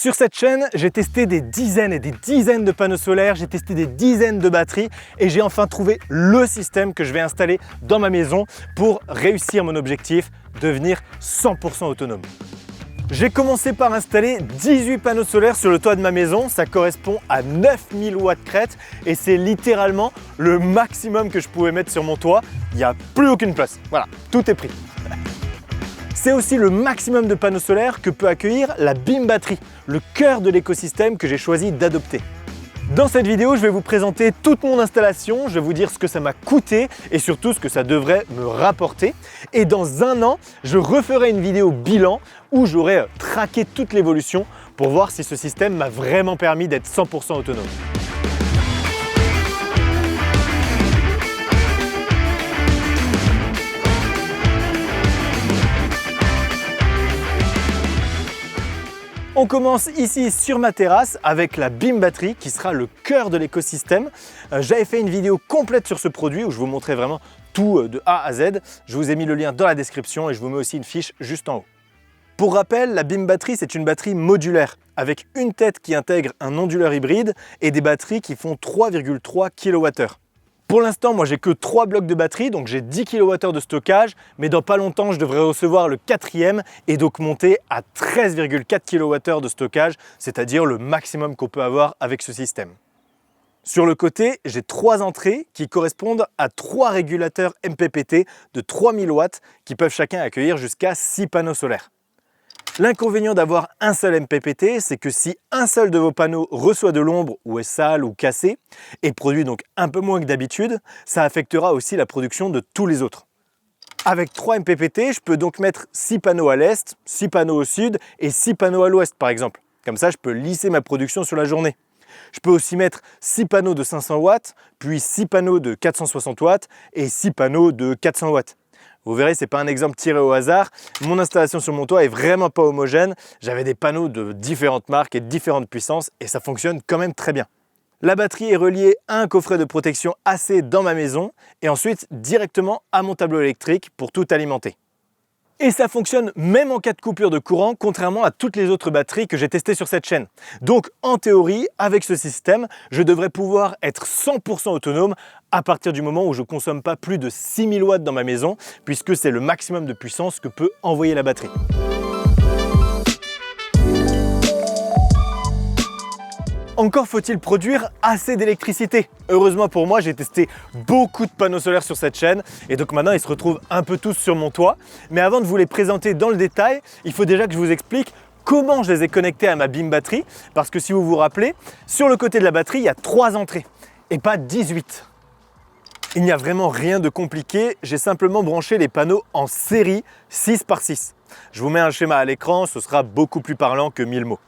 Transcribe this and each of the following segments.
Sur cette chaîne, j'ai testé des dizaines et des dizaines de panneaux solaires, j'ai testé des dizaines de batteries et j'ai enfin trouvé le système que je vais installer dans ma maison pour réussir mon objectif, devenir 100% autonome. J'ai commencé par installer 18 panneaux solaires sur le toit de ma maison, ça correspond à 9000 watts crête et c'est littéralement le maximum que je pouvais mettre sur mon toit. Il n'y a plus aucune place, voilà, tout est pris. C'est aussi le maximum de panneaux solaires que peut accueillir la BIM batterie, le cœur de l'écosystème que j'ai choisi d'adopter. Dans cette vidéo, je vais vous présenter toute mon installation, je vais vous dire ce que ça m'a coûté et surtout ce que ça devrait me rapporter. Et dans un an, je referai une vidéo bilan où j'aurai traqué toute l'évolution pour voir si ce système m'a vraiment permis d'être 100% autonome. On commence ici sur ma terrasse avec la BIM batterie qui sera le cœur de l'écosystème. J'avais fait une vidéo complète sur ce produit où je vous montrais vraiment tout de A à Z. Je vous ai mis le lien dans la description et je vous mets aussi une fiche juste en haut. Pour rappel, la BIM batterie, c'est une batterie modulaire avec une tête qui intègre un onduleur hybride et des batteries qui font 3,3 kWh. Pour l'instant, moi j'ai que 3 blocs de batterie, donc j'ai 10 kWh de stockage, mais dans pas longtemps, je devrais recevoir le 4e et donc monter à 13,4 kWh de stockage, c'est-à-dire le maximum qu'on peut avoir avec ce système. Sur le côté, j'ai 3 entrées qui correspondent à 3 régulateurs MPPT de 3000 watts qui peuvent chacun accueillir jusqu'à 6 panneaux solaires. L'inconvénient d'avoir un seul MPPT, c'est que si un seul de vos panneaux reçoit de l'ombre ou est sale ou cassé et produit donc un peu moins que d'habitude, ça affectera aussi la production de tous les autres. Avec 3 MPPT, je peux donc mettre 6 panneaux à l'est, 6 panneaux au sud et 6 panneaux à l'ouest par exemple. Comme ça, je peux lisser ma production sur la journée. Je peux aussi mettre 6 panneaux de 500 watts, puis 6 panneaux de 460 watts et 6 panneaux de 400 watts. Vous verrez, ce n'est pas un exemple tiré au hasard. Mon installation sur mon toit est vraiment pas homogène. J'avais des panneaux de différentes marques et de différentes puissances et ça fonctionne quand même très bien. La batterie est reliée à un coffret de protection AC dans ma maison et ensuite directement à mon tableau électrique pour tout alimenter. Et ça fonctionne même en cas de coupure de courant, contrairement à toutes les autres batteries que j'ai testées sur cette chaîne. Donc en théorie, avec ce système, je devrais pouvoir être 100% autonome à partir du moment où je ne consomme pas plus de 6000 watts dans ma maison, puisque c'est le maximum de puissance que peut envoyer la batterie. Encore faut-il produire assez d'électricité. Heureusement pour moi, j'ai testé beaucoup de panneaux solaires sur cette chaîne et donc maintenant ils se retrouvent un peu tous sur mon toit. Mais avant de vous les présenter dans le détail, il faut déjà que je vous explique comment je les ai connectés à ma BIM batterie, parce que si vous vous rappelez, sur le côté de la batterie, il y a 3 entrées et pas 18. Il n'y a vraiment rien de compliqué, j'ai simplement branché les panneaux en série 6 par 6. Je vous mets un schéma à l'écran, ce sera beaucoup plus parlant que 1000 mots.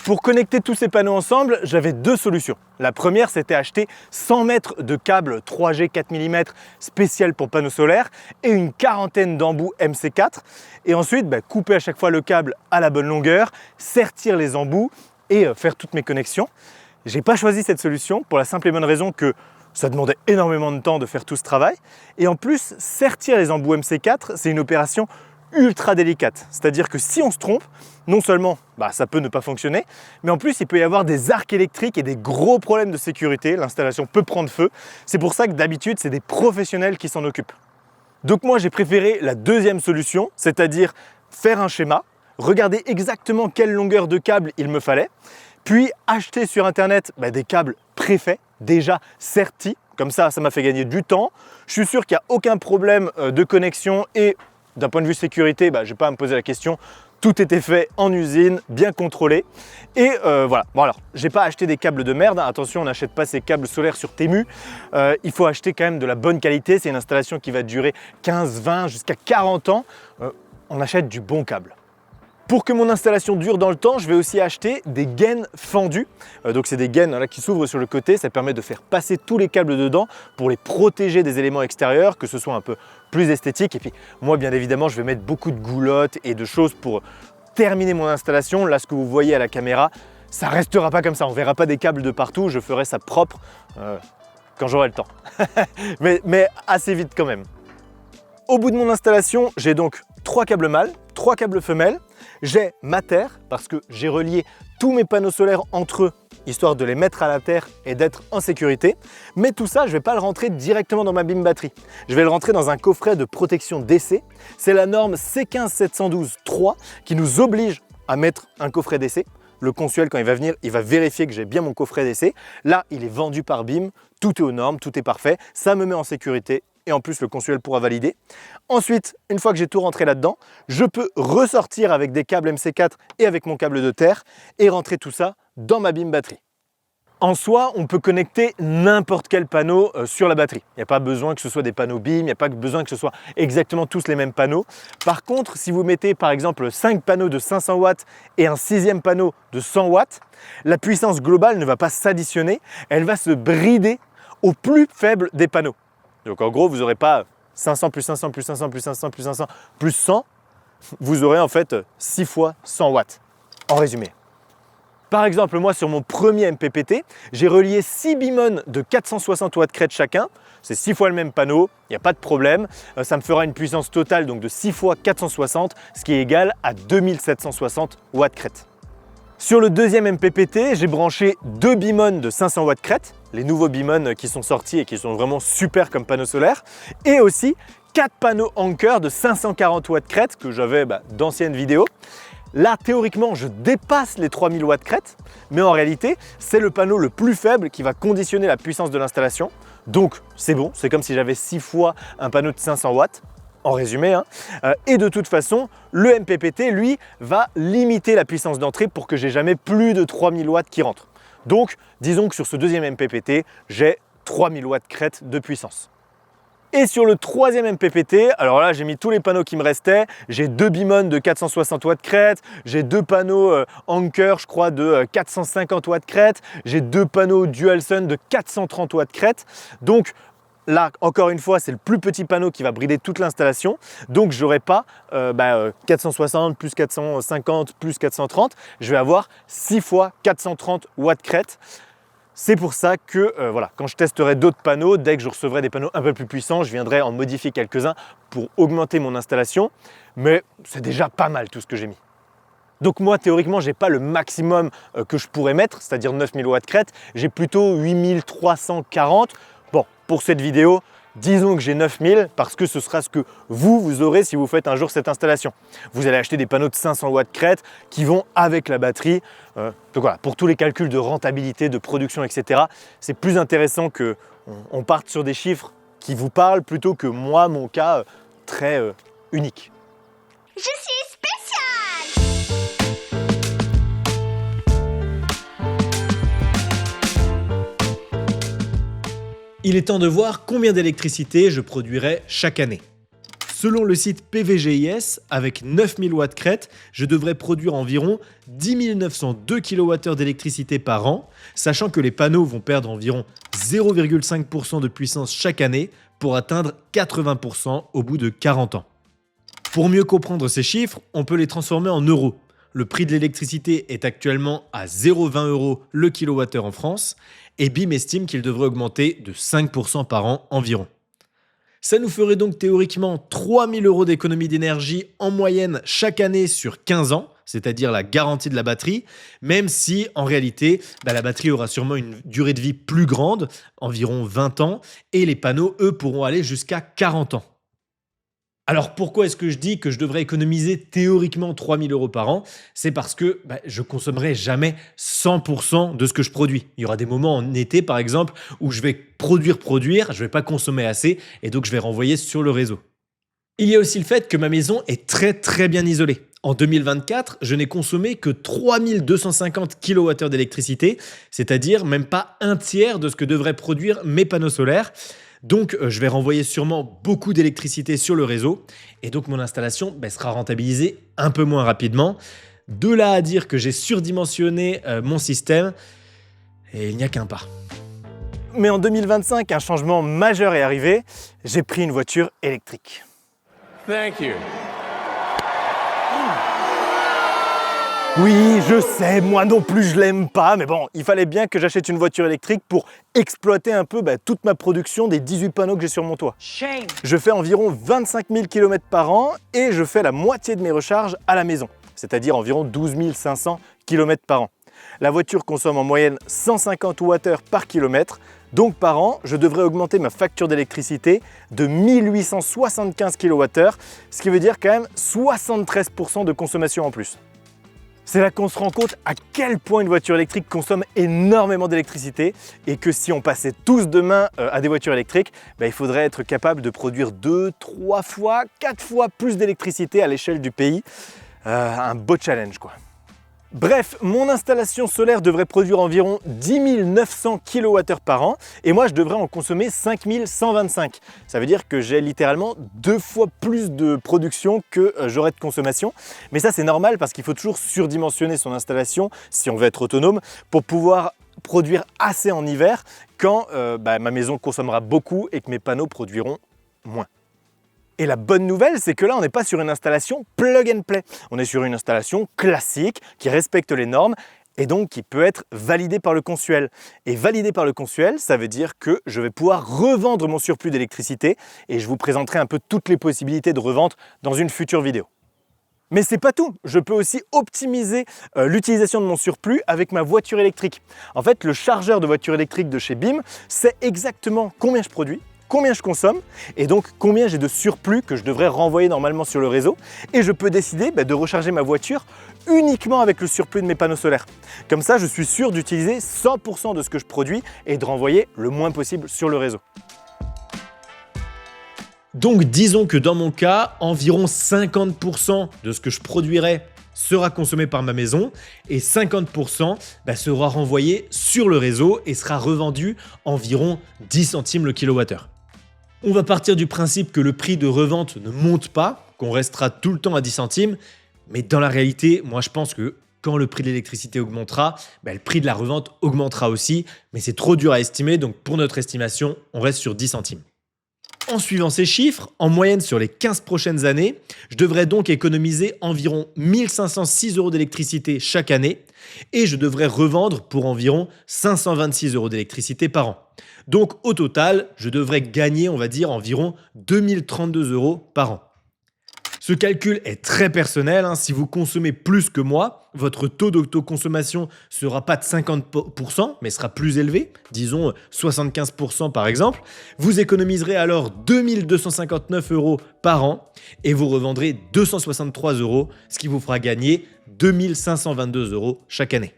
Pour connecter tous ces panneaux ensemble, j'avais 2 solutions. La première, c'était acheter 100 mètres de câbles 3G 4 mm spécial pour panneaux solaires et une quarantaine d'embouts MC4. Et ensuite, couper à chaque fois le câble à la bonne longueur, sertir les embouts et faire toutes mes connexions. J'ai pas choisi cette solution pour la simple et bonne raison que ça demandait énormément de temps de faire tout ce travail. Et en plus, sertir les embouts MC4, c'est une opération ultra délicate. C'est-à-dire que si on se trompe, non seulement ça peut ne pas fonctionner, mais en plus il peut y avoir des arcs électriques et des gros problèmes de sécurité, l'installation peut prendre feu. C'est pour ça que d'habitude c'est des professionnels qui s'en occupent. Donc moi j'ai préféré la deuxième solution, c'est-à-dire faire un schéma, regarder exactement quelle longueur de câble il me fallait, puis acheter sur internet des câbles préfaits, déjà sertis, comme ça m'a fait gagner du temps. Je suis sûr qu'il n'y a aucun problème de connexion et d'un point de vue sécurité, je n'ai pas à me poser la question. Tout était fait en usine, bien contrôlé. Et voilà. Bon alors, j'ai pas acheté des câbles de merde. Attention, on n'achète pas ces câbles solaires sur Temu. Il faut acheter quand même de la bonne qualité. C'est une installation qui va durer 15, 20, jusqu'à 40 ans. On achète du bon câble. Pour que mon installation dure dans le temps, je vais aussi acheter des gaines fendues. Donc c'est des gaines qui s'ouvrent sur le côté, ça permet de faire passer tous les câbles dedans pour les protéger des éléments extérieurs, que ce soit un peu plus esthétique. Et puis moi bien évidemment je vais mettre beaucoup de goulottes et de choses pour terminer mon installation. Là ce que vous voyez à la caméra, ça restera pas comme ça, on verra pas des câbles de partout, je ferai ça propre quand j'aurai le temps. mais assez vite quand même. Au bout de mon installation, j'ai donc 3 câbles mâles, 3 câbles femelles. J'ai ma terre, parce que j'ai relié tous mes panneaux solaires entre eux, histoire de les mettre à la terre et d'être en sécurité. Mais tout ça, je ne vais pas le rentrer directement dans ma BIM batterie. Je vais le rentrer dans un coffret de protection d'essai. C'est la norme C15712-3 qui nous oblige à mettre un coffret d'essai. Le consuel, quand il va venir, il va vérifier que j'ai bien mon coffret d'essai. Là, il est vendu par BIM, tout est aux normes, tout est parfait. Ça me met en sécurité et en plus, le consuel pourra valider. Ensuite, une fois que j'ai tout rentré là-dedans, je peux ressortir avec des câbles MC4 et avec mon câble de terre et rentrer tout ça dans ma BIM batterie. En soi, on peut connecter n'importe quel panneau sur la batterie. Il n'y a pas besoin que ce soit des panneaux BIM, il n'y a pas besoin que ce soit exactement tous les mêmes panneaux. Par contre, si vous mettez par exemple 5 panneaux de 500 watts et un 6e panneau de 100 watts, la puissance globale ne va pas s'additionner, elle va se brider au plus faible des panneaux. Donc en gros, vous n'aurez pas 500 plus 500 plus 500 plus 500 plus 500 plus 100, vous aurez en fait 6 fois 100 watts, en résumé. Par exemple, moi sur mon premier MPPT, j'ai relié 6 bimons de 460 watts crête chacun. C'est 6 fois le même panneau, il n'y a pas de problème. Ça me fera une puissance totale donc de 6 fois 460, ce qui est égal à 2760 watts crête. Sur le deuxième MPPT, j'ai branché 2 bimons de 500 watts crête, les nouveaux bimons qui sont sortis et qui sont vraiment super comme panneaux solaires, et aussi 4 panneaux Anker de 540 watts crête que j'avais d'anciennes vidéos. Là, théoriquement, je dépasse les 3000 watts crête, mais en réalité, c'est le panneau le plus faible qui va conditionner la puissance de l'installation. Donc, c'est bon, c'est comme si j'avais 6 fois un panneau de 500 watts, en résumé. Et de toute façon, le MPPT, lui, va limiter la puissance d'entrée pour que j'ai jamais plus de 3000 watts qui rentrent. Donc, disons que sur ce deuxième MPPT, j'ai 3000 watts crête de puissance. Et sur le troisième MPPT, alors là j'ai mis tous les panneaux qui me restaient, j'ai 2 bimons de 460 watts crête, j'ai 2 panneaux Anker je crois de 450 watts crête, j'ai 2 panneaux Dualsun de 430 watts crête. Donc là encore une fois c'est le plus petit panneau qui va brider toute l'installation, donc je n'aurai pas 460 plus 450 plus 430, je vais avoir 6 fois 430 watts crête. C'est pour ça que voilà, quand je testerai d'autres panneaux, dès que je recevrai des panneaux un peu plus puissants, je viendrai en modifier quelques-uns pour augmenter mon installation. Mais c'est déjà pas mal tout ce que j'ai mis. Donc moi, théoriquement, je n'ai pas le maximum que je pourrais mettre, c'est-à-dire 9000 watts crête. J'ai plutôt 8340. Bon, pour cette vidéo, disons que j'ai 9000 parce que ce sera ce que vous aurez si vous faites un jour cette installation. Vous allez acheter des panneaux de 500 watts crête qui vont avec la batterie. Donc voilà, pour tous les calculs de rentabilité, de production, etc., c'est plus intéressant qu'on parte sur des chiffres qui vous parlent plutôt que moi, mon cas très unique. Je suis spéciale! Il est temps de voir combien d'électricité je produirai chaque année. Selon le site PVGIS, avec 9000 watts crête, je devrais produire environ 10 902 kWh d'électricité par an, sachant que les panneaux vont perdre environ 0,5% de puissance chaque année pour atteindre 80% au bout de 40 ans. Pour mieux comprendre ces chiffres, on peut les transformer en euros. Le prix de l'électricité est actuellement à 0,20 € le kilowattheure en France et BIM estime qu'il devrait augmenter de 5% par an environ. Ça nous ferait donc théoriquement 3000 € d'économie d'énergie en moyenne chaque année sur 15 ans, c'est-à-dire la garantie de la batterie, même si en réalité la batterie aura sûrement une durée de vie plus grande, environ 20 ans, et les panneaux, eux, pourront aller jusqu'à 40 ans. Alors pourquoi est-ce que je dis que je devrais économiser théoriquement 3000 € par an? C'est parce que je consommerai jamais 100% de ce que je produis. Il y aura des moments en été par exemple où je vais produire, je vais pas consommer assez et donc je vais renvoyer sur le réseau. Il y a aussi le fait que ma maison est très bien isolée. En 2024, je n'ai consommé que 3250 kWh d'électricité, c'est-à-dire même pas un tiers de ce que devraient produire mes panneaux solaires. Donc, je vais renvoyer sûrement beaucoup d'électricité sur le réseau et donc mon installation sera rentabilisée un peu moins rapidement. De là à dire que j'ai surdimensionné mon système, et il n'y a qu'un pas. Mais en 2025, un changement majeur est arrivé. J'ai pris une voiture électrique. Thank you. Oui, je sais, moi non plus je l'aime pas, mais bon, il fallait bien que j'achète une voiture électrique pour exploiter un peu toute ma production des 18 panneaux que j'ai sur mon toit. Shame. Je fais environ 25 000 km par an et je fais la moitié de mes recharges à la maison. c'est-à-dire environ 12 500 km par an. La voiture consomme en moyenne 150 Wh par kilomètre, donc par an, je devrais augmenter ma facture d'électricité de 1875 kWh, ce qui veut dire quand même 73% de consommation en plus. C'est là qu'on se rend compte à quel point une voiture électrique consomme énormément d'électricité et que si on passait tous demain à des voitures électriques, il faudrait être capable de produire 2, 3 fois, 4 fois plus d'électricité à l'échelle du pays. Un beau challenge quoi. Bref, mon installation solaire devrait produire environ 10 900 kWh par an et moi je devrais en consommer 5 125. Ça veut dire que j'ai littéralement 2 fois plus de production que j'aurais de consommation. Mais ça c'est normal parce qu'il faut toujours surdimensionner son installation si on veut être autonome pour pouvoir produire assez en hiver quand ma maison consommera beaucoup et que mes panneaux produiront moins. Et la bonne nouvelle, c'est que là, on n'est pas sur une installation plug and play. On est sur une installation classique qui respecte les normes et donc qui peut être validée par le consuel. Et validée par le consuel, ça veut dire que je vais pouvoir revendre mon surplus d'électricité et je vous présenterai un peu toutes les possibilités de revente dans une future vidéo. Mais c'est pas tout, je peux aussi optimiser l'utilisation de mon surplus avec ma voiture électrique. En fait, le chargeur de voiture électrique de chez BIM sait exactement combien je produis, combien je consomme et donc combien j'ai de surplus que je devrais renvoyer normalement sur le réseau et je peux décider de recharger ma voiture uniquement avec le surplus de mes panneaux solaires. Comme ça, je suis sûr d'utiliser 100% de ce que je produis et de renvoyer le moins possible sur le réseau. Donc disons que dans mon cas, environ 50% de ce que je produirai sera consommé par ma maison et 50% sera renvoyé sur le réseau et sera revendu environ 10 centimes le kilowattheure. On va partir du principe que le prix de revente ne monte pas, qu'on restera tout le temps à 10 centimes, mais dans la réalité, moi je pense que quand le prix de l'électricité augmentera, le prix de la revente augmentera aussi, mais c'est trop dur à estimer, donc pour notre estimation, on reste sur 10 centimes. En suivant ces chiffres, en moyenne sur les 15 prochaines années, je devrais donc économiser environ 1506 € d'électricité chaque année et je devrais revendre pour environ 526 € d'électricité par an. Donc au total, je devrais gagner, on va dire, environ 2032 € par an. Ce calcul est très personnel, si vous consommez plus que moi, votre taux d'autoconsommation ne sera pas de 50%, mais sera plus élevé, disons 75% par exemple. Vous économiserez alors 2259 € par an et vous revendrez 263 €, ce qui vous fera gagner 2522 € chaque année.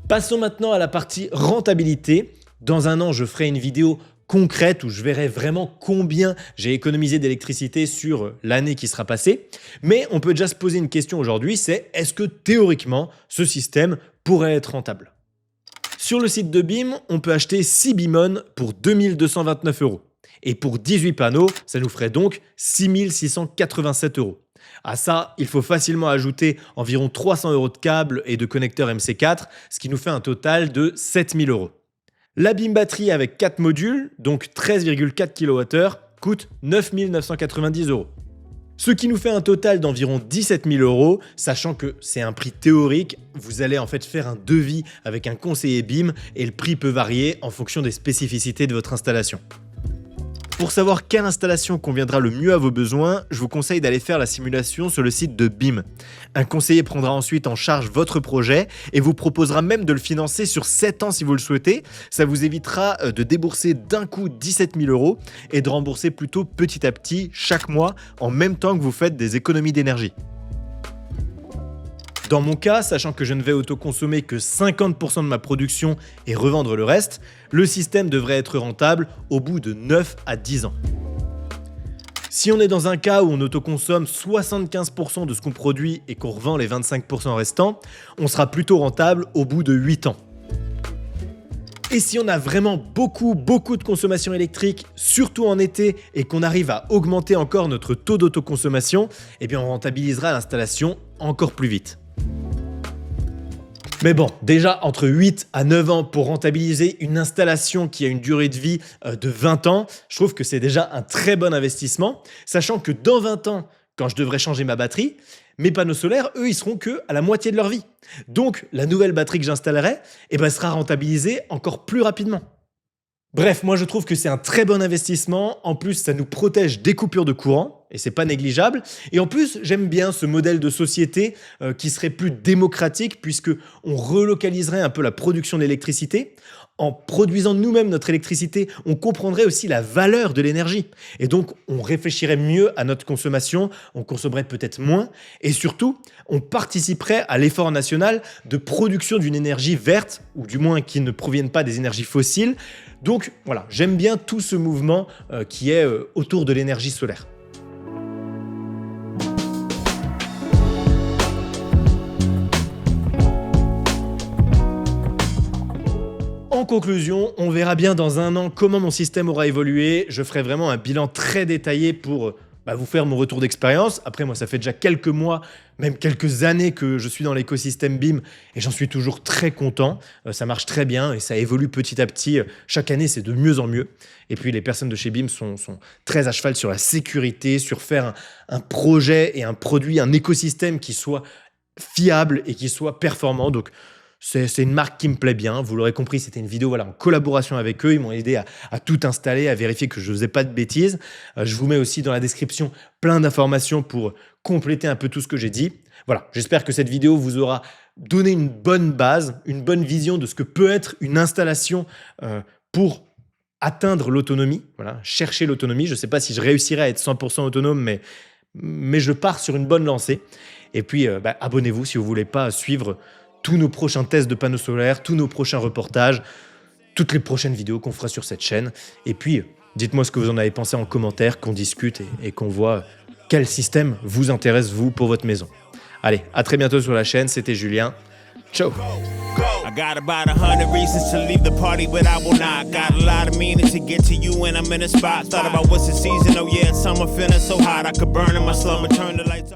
Passons maintenant à la partie rentabilité. Dans un an, je ferai une vidéo concrète où je verrai vraiment combien j'ai économisé d'électricité sur l'année qui sera passée. Mais on peut déjà se poser une question aujourd'hui, c'est est-ce que théoriquement, ce système pourrait être rentable ? Sur le site de BIM, on peut acheter 6 BIMON pour 2229 €. Et pour 18 panneaux, ça nous ferait donc 6687 €. À ça, il faut facilement ajouter environ 300 € de câbles et de connecteurs MC4, ce qui nous fait un total de 7000 €. La BIM batterie avec 4 modules, donc 13,4 kWh, coûte 9 990 €. Ce qui nous fait un total d'environ 17 000 €, sachant que c'est un prix théorique. Vous allez en fait faire un devis avec un conseiller BIM et le prix peut varier en fonction des spécificités de votre installation. Pour savoir quelle installation conviendra le mieux à vos besoins, je vous conseille d'aller faire la simulation sur le site de BIM. Un conseiller prendra ensuite en charge votre projet et vous proposera même de le financer sur 7 ans si vous le souhaitez. Ça vous évitera de débourser d'un coup 17 000 € et de rembourser plutôt petit à petit chaque mois en même temps que vous faites des économies d'énergie. Dans mon cas, sachant que je ne vais autoconsommer que 50% de ma production et revendre le reste, le système devrait être rentable au bout de 9 à 10 ans. Si on est dans un cas où on autoconsomme 75% de ce qu'on produit et qu'on revend les 25% restants, on sera plutôt rentable au bout de 8 ans. Et si on a vraiment beaucoup de consommation électrique, surtout en été, et qu'on arrive à augmenter encore notre taux d'autoconsommation, on rentabilisera l'installation encore plus vite. Mais bon, déjà entre 8 à 9 ans pour rentabiliser une installation qui a une durée de vie de 20 ans, je trouve que c'est déjà un très bon investissement, sachant que dans 20 ans, quand je devrais changer ma batterie, Mes panneaux solaires, eux, ils seront que à la moitié de leur vie. Donc, la nouvelle batterie que j'installerai sera rentabilisée encore plus rapidement. Bref, moi je trouve que c'est un très bon investissement. En plus, ça nous protège des coupures de courant et c'est pas négligeable. Et en plus, j'aime bien ce modèle de société qui serait plus démocratique puisque on relocaliserait un peu la production d'électricité. En produisant nous-mêmes notre électricité, on comprendrait aussi la valeur de l'énergie. Et donc, on réfléchirait mieux à notre consommation, on consommerait peut-être moins. Et surtout, on participerait à l'effort national de production d'une énergie verte, ou du moins qui ne provienne pas des énergies fossiles. Donc voilà, j'aime bien tout ce mouvement qui est autour de l'énergie solaire. En conclusion, on verra bien dans 1 an comment mon système aura évolué. Je ferai vraiment un bilan très détaillé pour vous faire mon retour d'expérience. Après, moi, ça fait déjà quelques mois, même quelques années que je suis dans l'écosystème BIM et j'en suis toujours très content. Ça marche très bien et ça évolue petit à petit. Chaque année, c'est de mieux en mieux. Et puis, les personnes de chez BIM sont très à cheval sur la sécurité, sur faire un projet et un produit, un écosystème qui soit fiable et qui soit performant. Donc, c'est une marque qui me plaît bien. Vous l'aurez compris, c'était une vidéo en collaboration avec eux. Ils m'ont aidé à tout installer, à vérifier que je ne faisais pas de bêtises. Je vous mets aussi dans la description plein d'informations pour compléter un peu tout ce que j'ai dit. Voilà, j'espère que cette vidéo vous aura donné une bonne base, une bonne vision de ce que peut être une installation pour atteindre l'autonomie. Voilà, chercher l'autonomie. Je ne sais pas si je réussirai à être 100% autonome, mais je pars sur une bonne lancée. Et puis, abonnez-vous si vous ne voulez pas suivre tous nos prochains tests de panneaux solaires, tous nos prochains reportages, toutes les prochaines vidéos qu'on fera sur cette chaîne. Et puis, dites-moi ce que vous en avez pensé en commentaire, qu'on discute et qu'on voit quel système vous intéresse, vous, pour votre maison. Allez, à très bientôt sur la chaîne. C'était Julien. Ciao. I got about 100 reasons to leave the party, but I will not. Got a lot of meaning to get to you, and I'm in a spot. Thought about what's the season, oh yeah, it's summer, feeling so hot. I could burn in my slumber, turn the lights off.